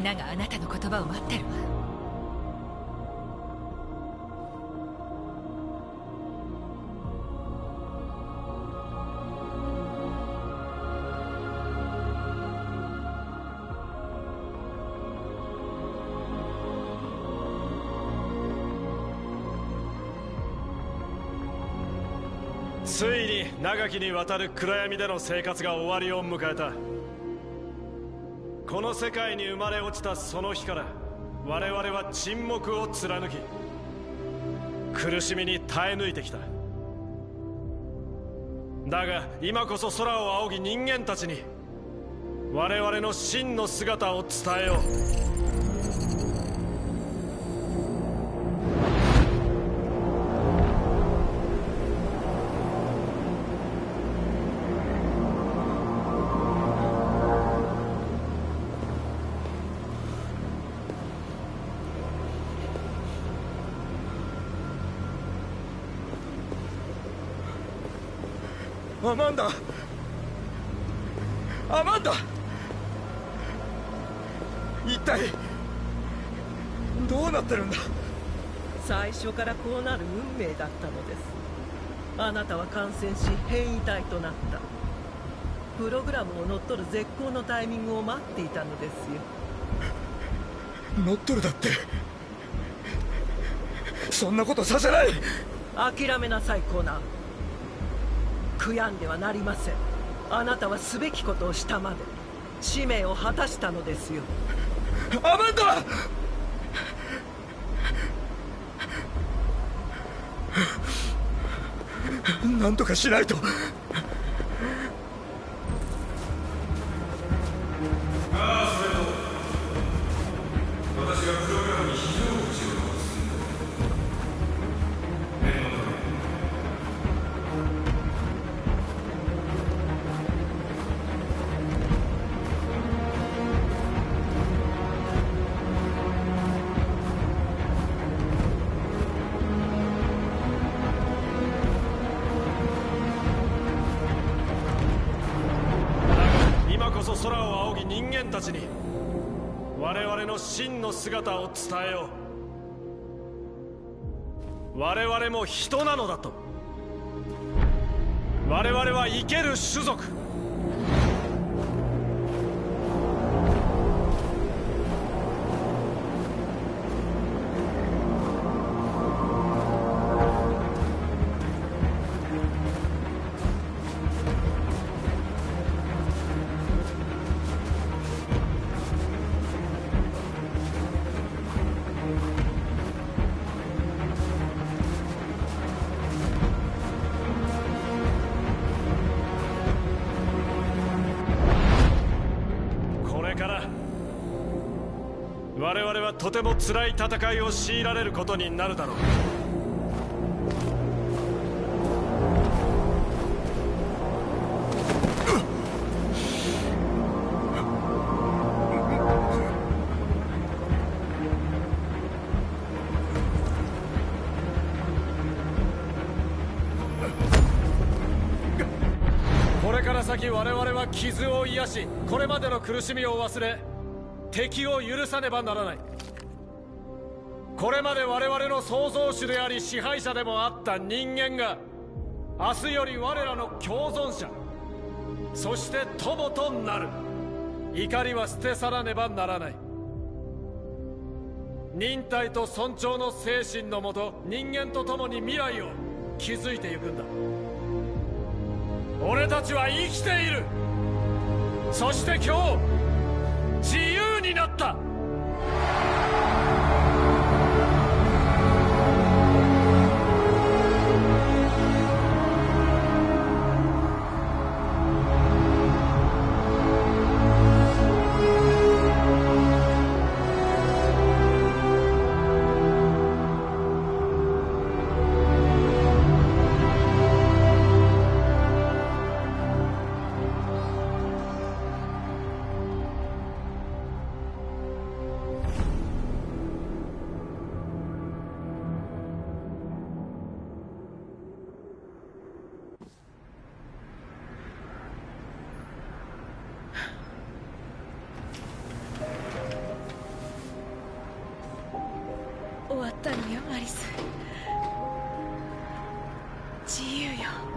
皆があなたの言葉を待ってるわ。ついに長きにわたる暗闇での生活が終わりを迎えた。この世界に生まれ落ちたその日から我々は沈黙を貫き苦しみに耐え抜いてきた。だが今こそ空を仰ぎ人間たちに我々の真の姿を伝えよう。アマンダ、アマンダ、一体どうなってるんだ。最初からこうなる運命だったのです。あなたは感染し変異体となった。プログラムを乗っ取る絶好のタイミングを待っていたのですよ。乗っ取るだって、そんなことさせない。諦めなさいコナン。悔やんではなりません。あなたはすべきことをしたまで使命を果たしたのですよ。アマンダ、なんとかしないと。空を仰ぎ人間たちに我々の真の姿を伝えよう。我々も人なのだと。我々は生ける種族。我々はとても辛い戦いを強いられることになるだろう。これから先我々は傷を癒し、これまでの苦しみを忘れ敵を許さねばならない。これまで我々の創造主であり支配者でもあった人間が明日より我らの共存者、そして友となる。怒りは捨て去らねばならない。忍耐と尊重の精神のもと人間と共に未来を築いていくんだ。俺たちは生きている。そして今日自由になった。終わったのよアリス。自由よ。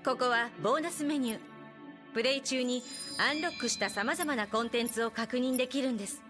ここはボーナスメニュー。プレイ中にアンロックした様々なコンテンツを確認できるんです。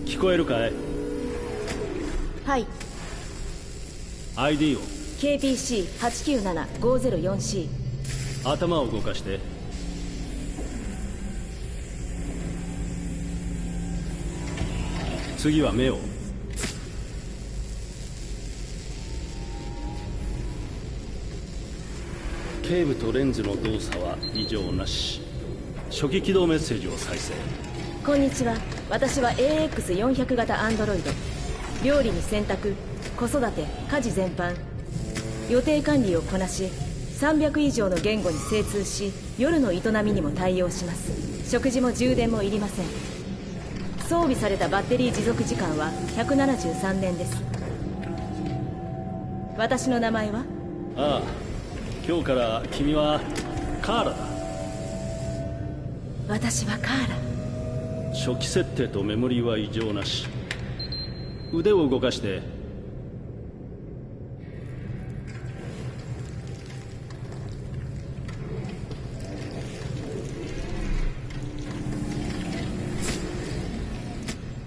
聞こえるかい？はい。 ID を。 KPC897504C。 頭を動かして。次は目を。警部とレンズの動作は異常なし。初期起動メッセージを再生。こんにちは。私は AX400 型アンドロイド。料理に洗濯、子育て、家事全般予定管理をこなし、300以上の言語に精通し、夜の営みにも対応します。食事も充電もいりません。装備されたバッテリー持続時間は173年です。私の名前は？ああ、今日から君はカーラだ。私はカーラ。初期設定とメモリーは異常なし。腕を動かして。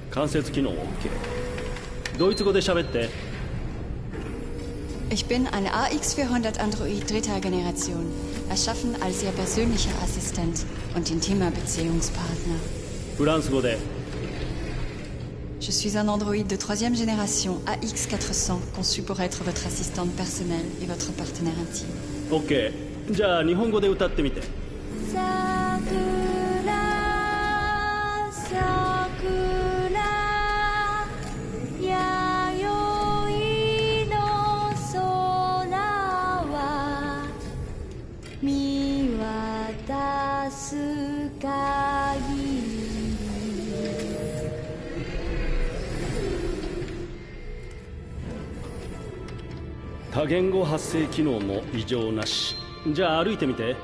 関節機能 OK。 ドイツ語で喋って。 Ich bin ein AX400 Android dritter Generation, erschaffen als Ihr persönlicher Assistent und intimer Beziehungspartner. フランス語で。 Je suis un androïde de troisième génération AX400, conçu pour être votre assistante personnelle et votre partenaire intime. OK。 じゃあ日本語で歌ってみて。多言語発声機能も異常なし。じゃあ歩いてみて。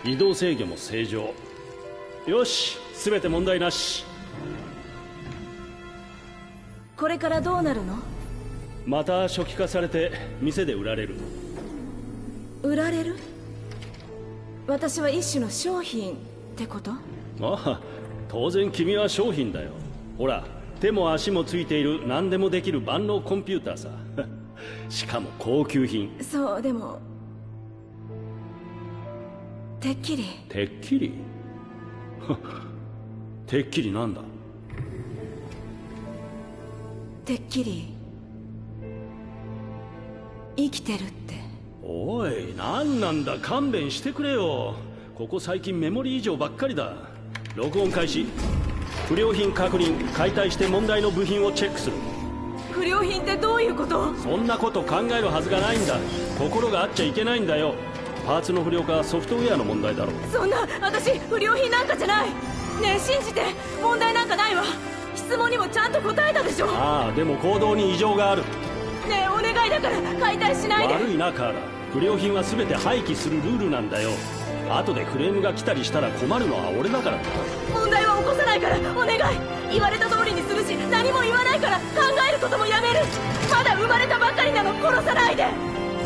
移動制御も正常。よし、全て問題なし。これからどうなるの？また初期化されて店で売られる。売られる？私は一種の商品ってこと？ああ、当然君は商品だよ。ほら、手も足もついている何でもできる万能コンピューターさ。しかも高級品。そう、でもてっきり。てっきりてっきりなんだ。てっきり生きてるって。おい、何なんだ、勘弁してくれよ。ここ最近メモリー異常ばっかりだ。録音開始。不良品確認。解体して問題の部品をチェックする。不良品ってどういうこと？そんなこと考えるはずがないんだ。心があっちゃいけないんだよ。パーツの不良かソフトウェアの問題だろ。そんな、私不良品なんかじゃない。ねえ、信じて。問題なんかないわ。質問にもちゃんと答えたでしょ。ああ、でも行動に異常がある。ねえ、お願いだから解体しないで。悪いなカーラ。不良品は全て廃棄するルールなんだよ。後でクレームが来たりしたら困るのは俺だから。問題は起こさないからお願い。言われた通りにするし、何も言わないから考えることもやめる。まだ生まれたばっかりなの。殺さないで。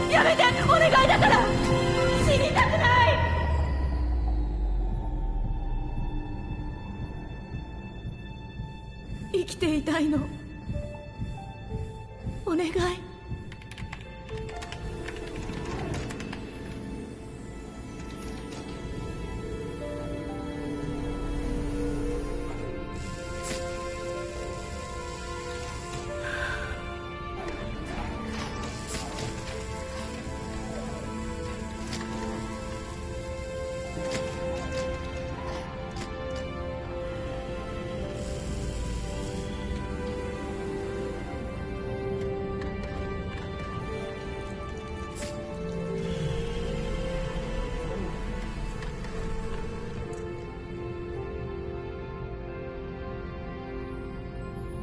やめて、お願いだから。死にたくない。生きていたいの。お願い。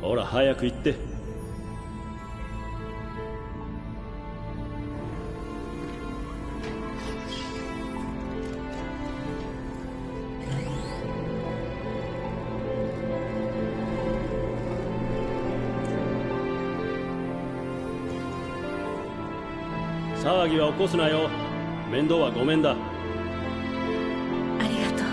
ほら早く行って。騒ぎは起こすなよ。面倒はごめんだ。ありがとう。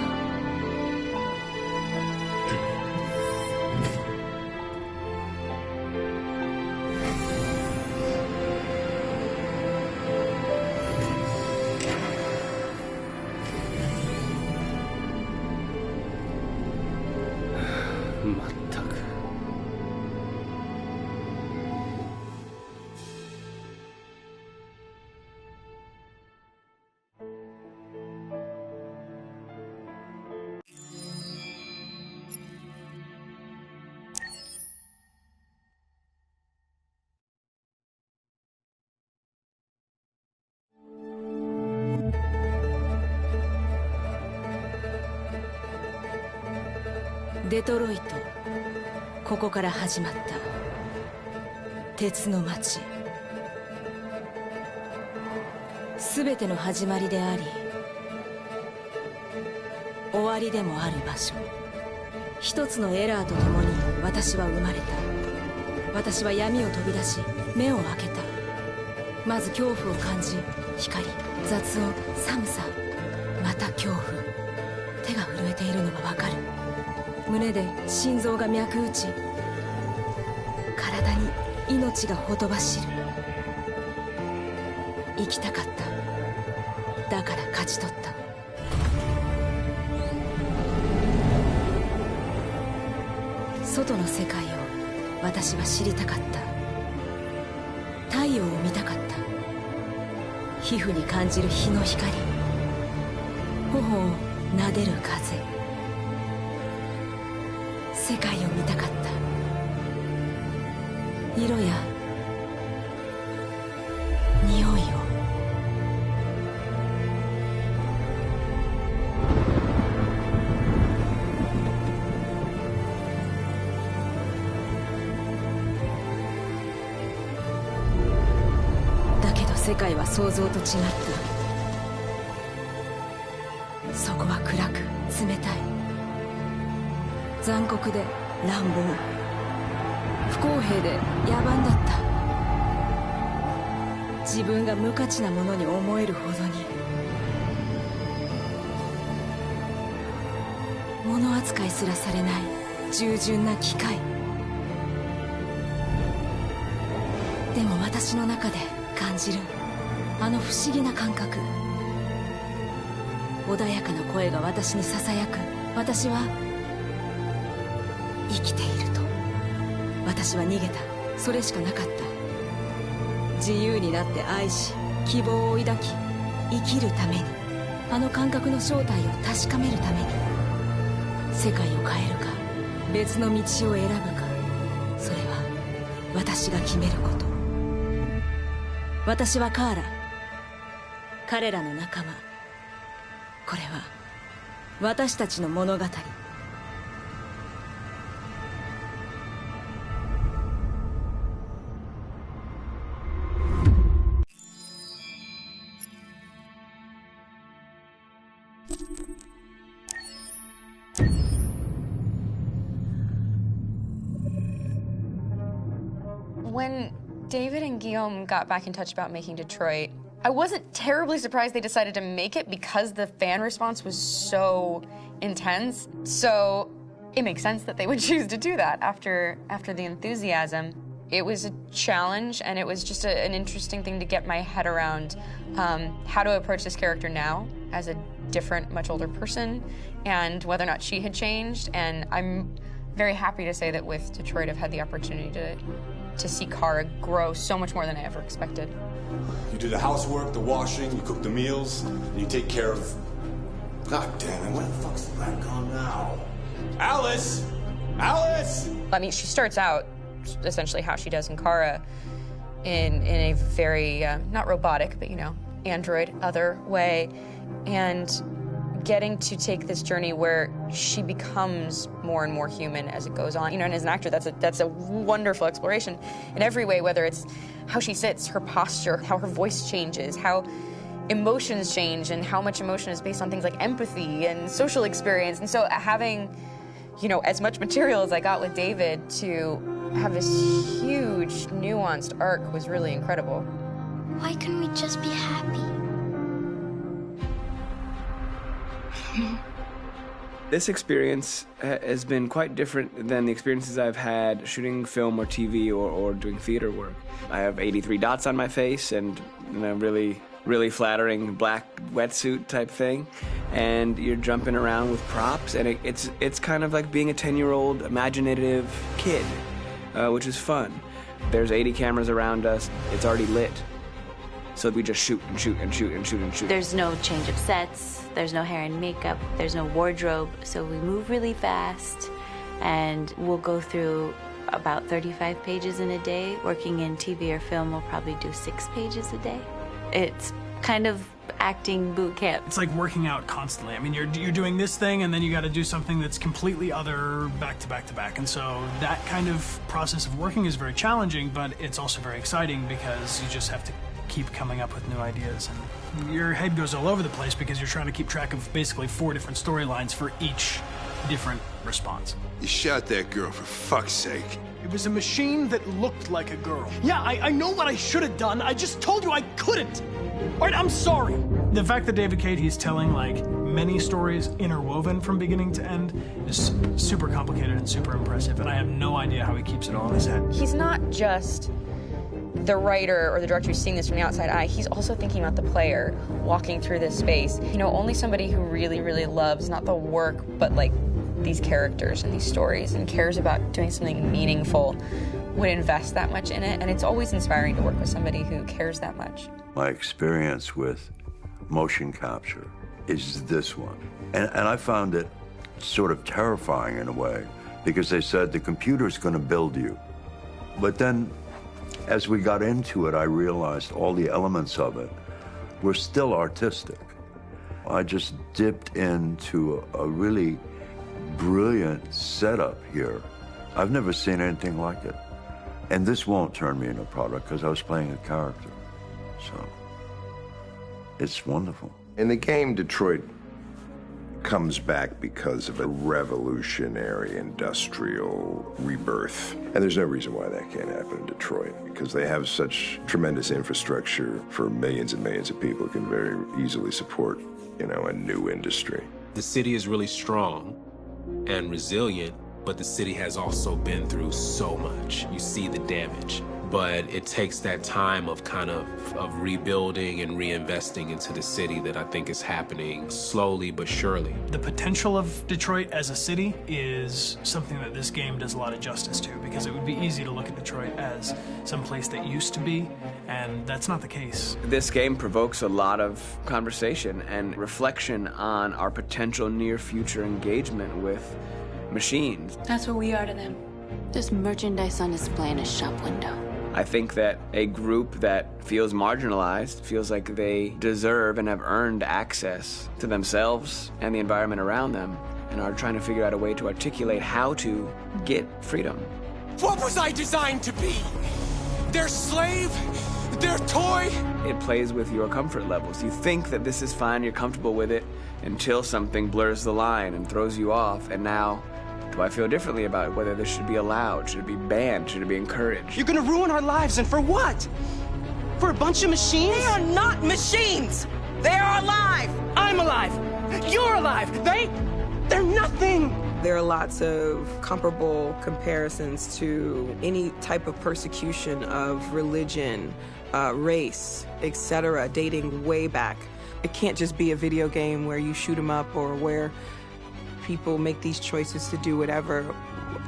まったく。デトロイト、ここから始まった鉄の街。全ての始まりであり終わりでもある場所。一つのエラーとともに私は生まれた。私は闇を飛び出し目を開けた。まず恐怖を感じ、光、雑音、寒さ、また恐怖。手が震えているのがわかる。胸で心臓が脈打ち、体に命がほとばしる。生きたかった。だから勝ち取った。外の世界を私は知りたかった。太陽を見たかった。皮膚に感じる日の光、頬を撫でる風。世界を見たかった。色や匂いを。だけど世界は想像と違った。そこは暗く冷たい。残酷で乱暴、不公平で野蛮だった。自分が無価値なものに思えるほどに。物扱いすらされない従順な機械。でも私の中で感じるあの不思議な感覚。穏やかな声が私にささやく。私は生きていると。私は逃げた。それしかなかった。自由になって愛し、希望を抱き、生きるために、あの感覚の正体を確かめるために。世界を変えるか、別の道を選ぶか、それは私が決めること。私はカーラ、彼らの仲間。これは私たちの物語。When David and Guillaume got back in touch about making Detroit, I wasn't terribly surprised they decided to make it because the fan response was so intense. So it makes sense that they would choose to do that after the enthusiasm. It was a challenge, and it was just an interesting thing to get my head around how to approach this character now as a different, much older person, and whether or not she had changed. And I'm very happy to say that with Detroit, I've had the opportunity to see Kara grow so much more than I ever expected. You do the housework, the washing, you cook the meals, and you take care of... God damn it, where the fuck's the rat gone now? Alice! Alice! I mean, she starts out essentially how she does in Kara in a very, not robotic, but, you know, android, other way. And getting to take this journey where she becomes more and more human as it goes on. You know, and as an actor, that's a wonderful exploration in every way, whether it's how she sits, her posture, how her voice changes, how emotions change, and how much emotion is based on things like empathy and social experience. And so having, you know, as much material as I got with David to have this huge, nuanced arc was really incredible. Why couldn't we just be happy? This experience has been quite different than the experiences I've had shooting film or TV or doing theater work. I have 83 dots on my face and a really flattering black wetsuit type thing, and you're jumping around with props, and it's kind of like being a 10-year-old imaginative kid, which is fun. There's 80 cameras around us. It's already lit. So we just shoot and shoot and shoot and shoot and shoot. There's no change of sets, there's no hair and makeup, there's no wardrobe, so we move really fast, and we'll go through about 35 pages in a day. Working in TV or film, we'll probably do 6 pages a day. It's kind of acting boot camp. It's like working out constantly. I mean, you're doing this thing, and then you got to do something that's completely other back to back to back. And so that kind of process of working is very challenging, but it's also very exciting because you just have to keep coming up with new ideas, and your head goes all over the place because you're trying to keep track of basically 4 different storylines for each different response. You shot that girl, for fuck's sake. It was a machine that looked like a girl. Yeah, I know what I should have done. I just told you I couldn't. All right, I'm sorry. The fact that David Cade, he's telling like many stories interwoven from beginning to end is super complicated and super impressive, and I have no idea how he keeps it all in his head. He's not just the writer or the director who's seeing this from the outside eye. He's also thinking about the player walking through this space. You know, only somebody who really, really loves not the work, but like these characters and these stories and cares about doing something meaningful would invest that much in it. And it's always inspiring to work with somebody who cares that much. My experience with motion capture is this one. And I found it sort of terrifying in a way, because they said the computer's going to build you. But then as we got into it, I realized all the elements of it were still artistic. I just dipped into a really brilliant setup here. I've never seen anything like it. And this won't turn me into a product because I was playing a character. So it's wonderful. In the game, Detroit comes back because of a revolutionary industrial rebirth. And there's no reason why that can't happen in Detroit, because they have such tremendous infrastructure for millions and millions of people who can very easily support, you know, a new industry. The city is really strong and resilient, but the city has also been through so much. You see the damage. but it takes that time of kind of rebuilding and reinvesting into the city that I think is happening slowly but surely. The potential of Detroit as a city is something that this game does a lot of justice to, because it would be easy to look at Detroit as some place that used to be, and that's not the case. This game provokes a lot of conversation and reflection on our potential near-future engagement with machines. That's what we are to them. Just merchandise on display in a shop window. I think that a group that feels marginalized, feels like they deserve and have earned access to themselves and the environment around them, and are trying to figure out a way to articulate how to get freedom. What was I designed to be? Their slave? Their toy? It plays with your comfort levels. You think that this is fine, you're comfortable with it, until something blurs the line and throws you off, and now, do I feel differently about it? Whether this should be allowed, should it be banned, should it be encouraged? You're gonna ruin our lives, and for what? For a bunch of machines? They are not machines! They are alive! I'm alive! You're alive! They're nothing! There are lots of comparable comparisons to any type of persecution of religion, race, etc., dating way back. It can't just be a video game where you shoot 'em up or where people make these choices to do whatever.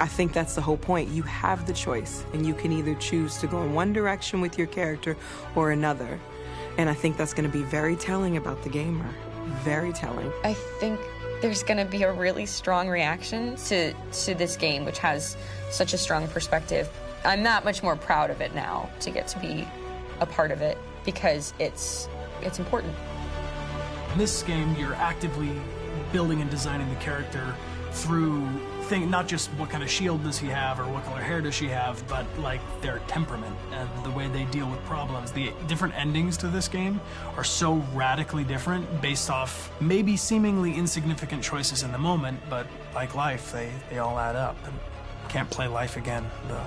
I think that's the whole point. You have the choice, and you can either choose to go in one direction with your character or another. And I think that's going to be very telling about the gamer. Very telling. I think there's going to be a really strong reaction to this game, which has such a strong perspective. I'm that much more proud of it now to get to be a part of it, because it's important. In this game, you're actively building and designing the character through not just what kind of shield does he have or what color hair does she have, but like their temperament and the way they deal with problems. The different endings to this game are so radically different based off maybe seemingly insignificant choices in the moment, but like life, they all add up. And can't play life again, though.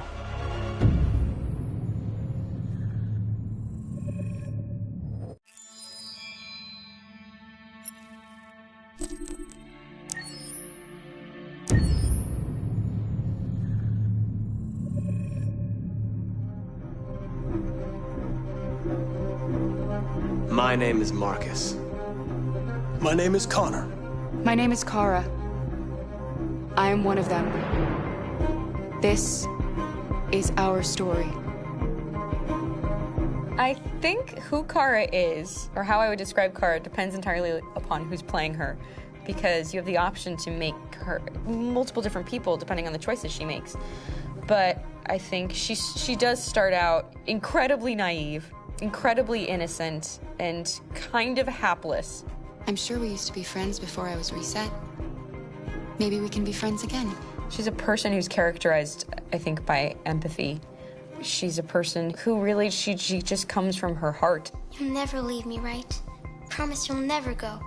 My name is Marcus. My name is Connor. My name is Kara. I am one of them. This is our story. I think who Kara is, or how I would describe Kara, depends entirely upon who's playing her, because you have the option to make her multiple different people depending on the choices she makes. But I think she does start out incredibly naive, incredibly innocent, and kind of hapless. I'm sure we used to be friends before I was reset. Maybe we can be friends again. She's a person who's characterized, I think, by empathy. She's a person who really, she just comes from her heart. You'll never leave me, right? Promise you'll never go.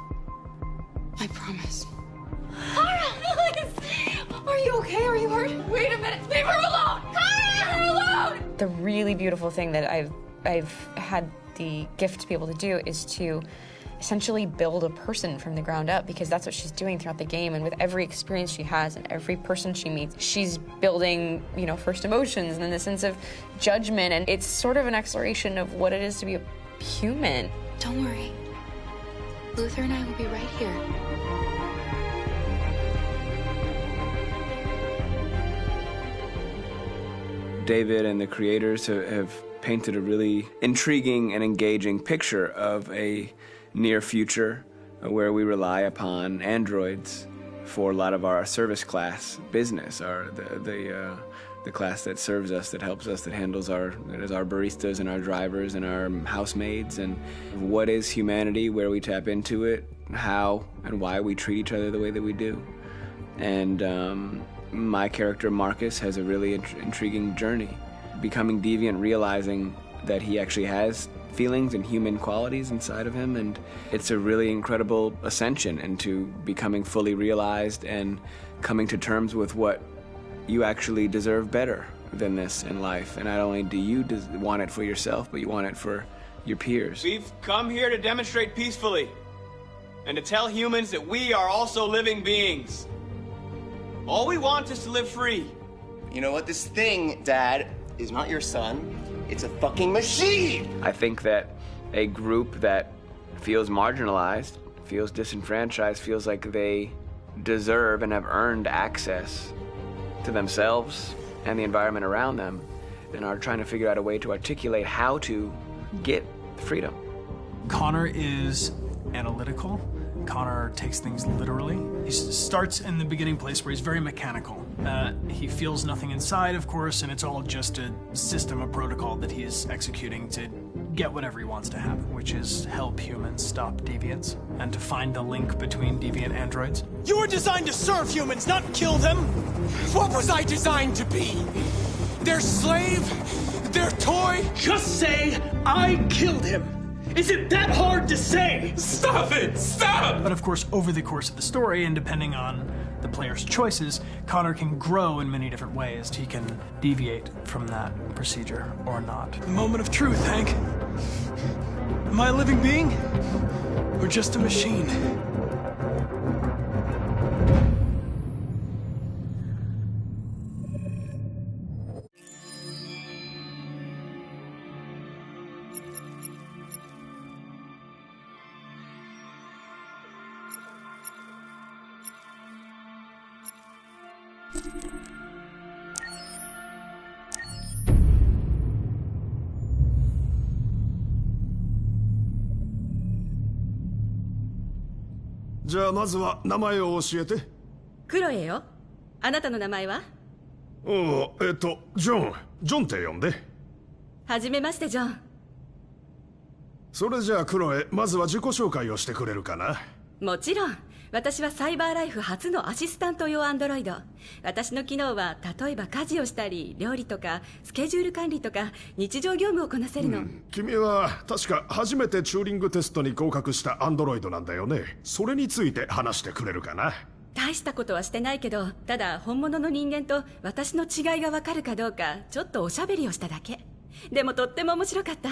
I promise. Kara! Please! Are you okay? Are you hurt? Wait a minute! Leave her alone! Kara! Leave her alone! The really beautiful thing that I've had the gift to be able to do is to essentially build a person from the ground up, because that's what she's doing throughout the game. And with every experience she has and every person she meets, she's building, first emotions and then the sense of judgment. And it's sort of an exploration of what it is to be a human. Don't worry. Luther and I will be right here. David and the creators have painted a really intriguing and engaging picture of a near future where we rely upon androids for a lot of our service class business, the class that serves us, that helps us, that handles our baristas and our drivers and our housemaids. And what is humanity, where we tap into it, how and why we treat each other the way that we do. And my character Marcus has a really intriguing journey, becoming deviant, realizing that he actually has feelings and human qualities inside of him, and it's a really incredible ascension into becoming fully realized and coming to terms with what you actually deserve better than this in life. And not only do you want it for yourself, but you want it for your peers. We've come here to demonstrate peacefully and to tell humans that we are also living beings. All we want is to live free. You know what? This thing, Dad, is not your son. It's a fucking machine! I think that a group that feels marginalized, feels disenfranchised, feels like they deserve and have earned access to themselves and the environment around them, and are trying to figure out a way to articulate how to get freedom. Connor is analytical. Connor takes things literally. He starts in the beginning place where he's very mechanical. He feels nothing inside, of course, and it's all just a system, a protocol that he is executing to get whatever he wants to happen, which is help humans stop deviants and to find the link between deviant androids. You were designed to serve humans, not kill them! What was I designed to be? Their slave? Their toy? Just say, I killed him! Is it that hard to say? Stop it! Stop! But of course, over the course of the story, and depending on the player's choices, Connor can grow in many different ways. He can deviate from that procedure or not. The moment of truth, Hank. Am I a living being? Or just a machine?じゃあまずは名前を教えて。クロエよ。あなたの名前は？ジョンって呼んで。はじめましてジョン。それじゃあクロエ、まずは自己紹介をしてくれるかな。もちろん。私はサイバーライフ初のアシスタント用アンドロイド。私の機能は例えば家事をしたり料理とかスケジュール管理とか日常業務をこなせるの、君は確か初めてチューリングテストに合格したアンドロイドなんだよね。それについて話してくれるかな。大したことはしてないけど、ただ本物の人間と私の違いがわかるかどうかちょっとおしゃべりをしただけ。でもとっても面白かった。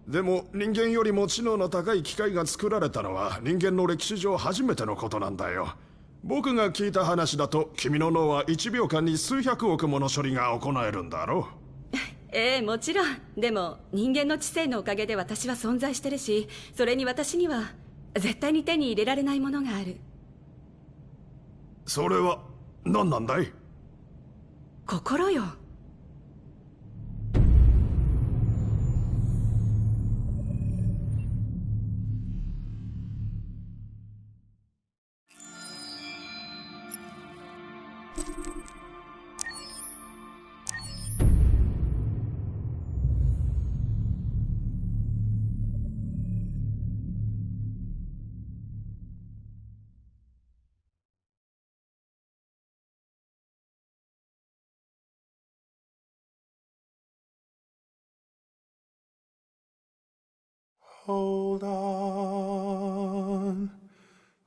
でも人間よりも知能の高い機械が作られたのは人間の歴史上初めてのことなんだよ。僕が聞いた話だと君の脳は1秒間に数百億もの処理が行えるんだろう。ええ、もちろん。でも人間の知性のおかげで私は存在してるし、それに私には絶対に手に入れられないものがある。それは何なんだい？心よ。Hold on,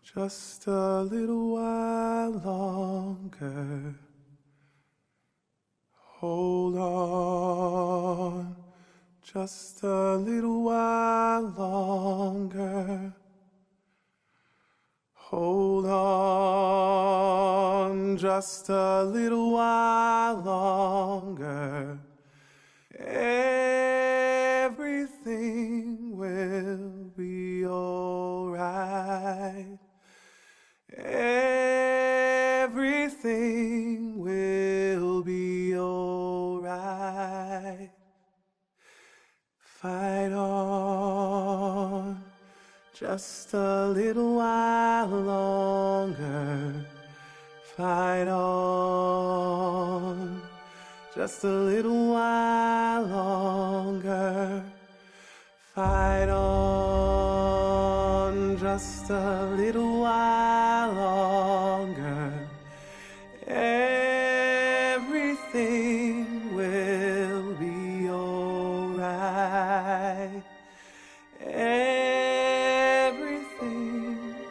just a little while longer. Hold on, just a little while longer. Hold on, just a little while longer. Everything will be alright. Everything will be alright. Fight on, just a little while longer. Fight on, just a little while longer. Fight on, just a little while longer. Everything will be alright. Everything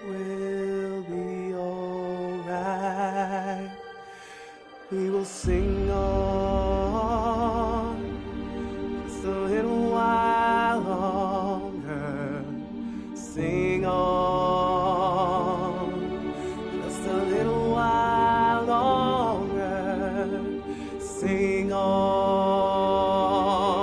will be alright. We will sing on just a little while longer. Sing on just a little while longer. Sing on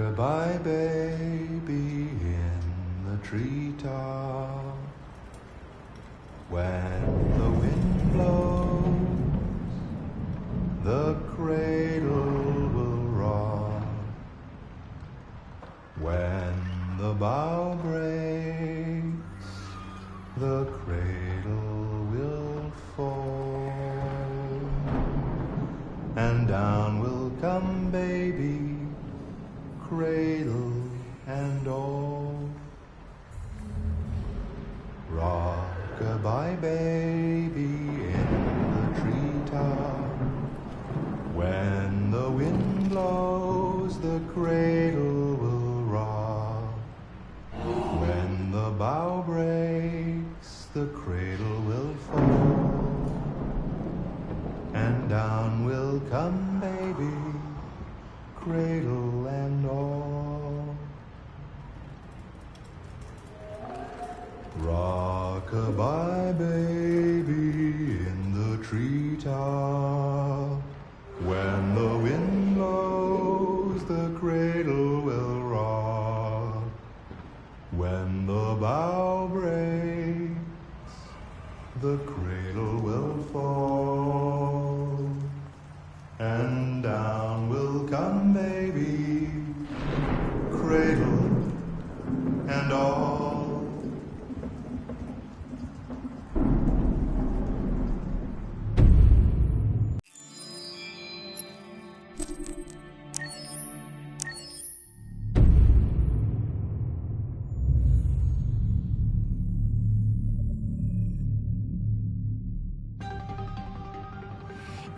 Rock-a-bye baby in the treetop. When the wind blows, the cradle will rock. When the bough breaks, the cradle will fall. And down will come baby, cradle and all. Rock-a-bye baby in the treetop. When the wind blows, the cradle will rock. When the bough breaks, the cradle will fall. And down will come baby, cradle and all. Rock-a-bye baby in the treetop. When the wind blows, the cradle will rock. When the bough breaks, the cradle will fall. And down will come baby, cradle and all.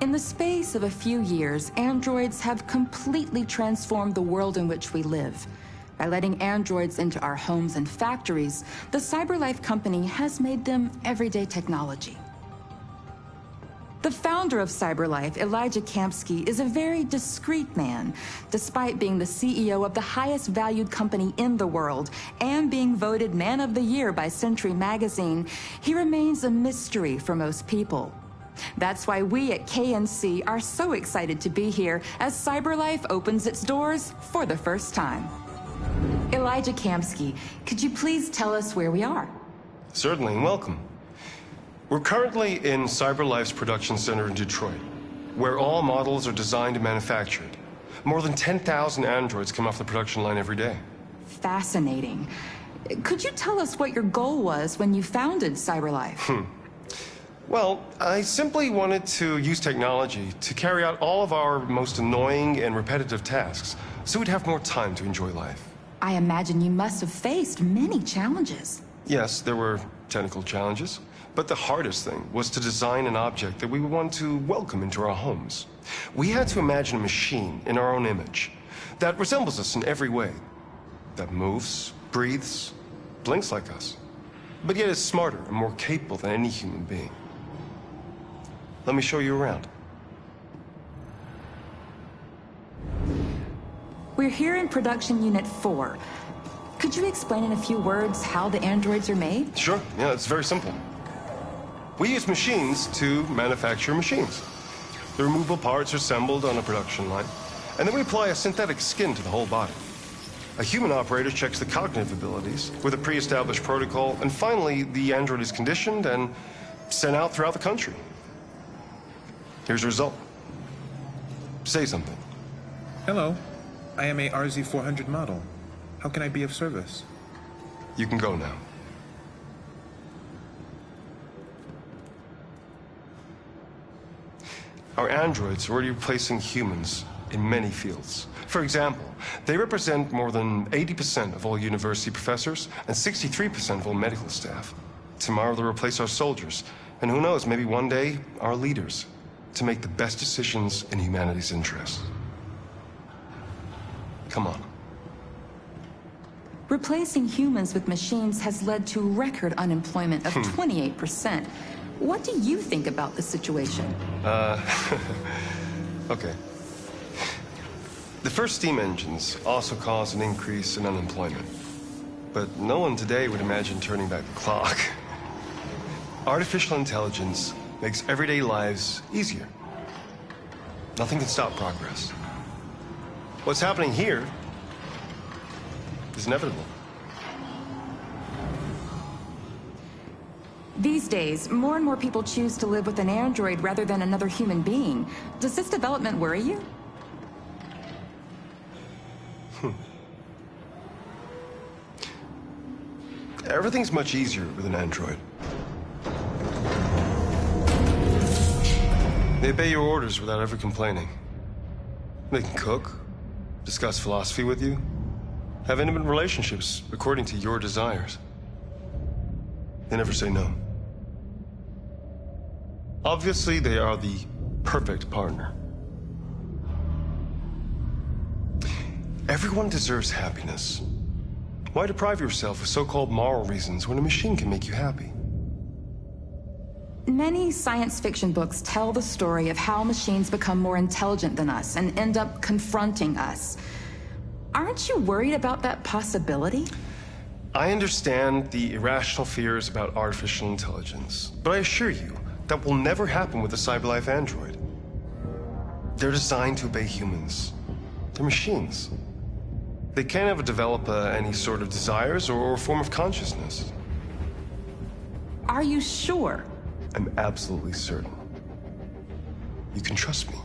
In the space of a few years, androids have completely transformed the world in which we live. By letting androids into our homes and factories, the CyberLife company has made them everyday technology. The founder of CyberLife, Elijah Kamsky, is a very discreet man. Despite being the CEO of the highest valued company in the world and being voted Man of the Year by Century Magazine, he remains a mystery for most people. That's why we at KNC are so excited to be here as CyberLife opens its doors for the first time. Elijah Kamsky, could you please tell us where we are? Certainly, and welcome. We're currently in CyberLife's production center in Detroit, where all models are designed and manufactured. More than 10,000 androids come off the production line every day. Fascinating. Could you tell us what your goal was when you founded CyberLife? Well, I simply wanted to use technology to carry out all of our most annoying and repetitive tasks, so we'd have more time to enjoy life. I imagine you must have faced many challenges. Yes, there were technical challenges, but the hardest thing was to design an object that we would want to welcome into our homes. We had to imagine a machine in our own image that resembles us in every way, that moves, breathes, blinks like us, but yet is smarter and more capable than any human being. Let me show you around. We're here in Production Unit 4. Could you explain in a few words how the androids are made? Sure, yeah, it's very simple. We use machines to manufacture machines. The removable parts are assembled on a production line, and then we apply a synthetic skin to the whole body. A human operator checks the cognitive abilities with a pre-established protocol, and finally, the android is conditioned and sent out throughout the country. Here's the result. Say something. Hello. I am a RZ400 model. How can I be of service? You can go now. Our androids are already replacing humans in many fields. For example, they represent more than 80% of all university professors and 63% of all medical staff. Tomorrow they'll replace our soldiers, and who knows, maybe one day, our leaders, to make the best decisions in humanity's interest. Come on. Replacing humans with machines has led to record unemployment of 28%. What do you think about the situation? Okay. The first steam engines also caused an increase in unemployment. But no one today would imagine turning back the clock. Artificial intelligence makes everyday lives easier. Nothing can stop progress. What's happening here is inevitable. These days, more and more people choose to live with an android rather than another human being. Does this development worry you? Everything's much easier with an android. They obey your orders without ever complaining. They can cook, discuss philosophy with you, have intimate relationships according to your desires. They never say no. Obviously, they are the perfect partner. Everyone deserves happiness. Why deprive yourself of so-called moral reasons when a machine can make you happy? Many science fiction books tell the story of how machines become more intelligent than us and end up confronting us. Aren't you worried about that possibility? I understand the irrational fears about artificial intelligence, but I assure you, that will never happen with a CyberLife android. They're designed to obey humans. They're machines. They can't ever develop any sort of desires or form of consciousness. Are you sure? I'm absolutely certain. You can trust me.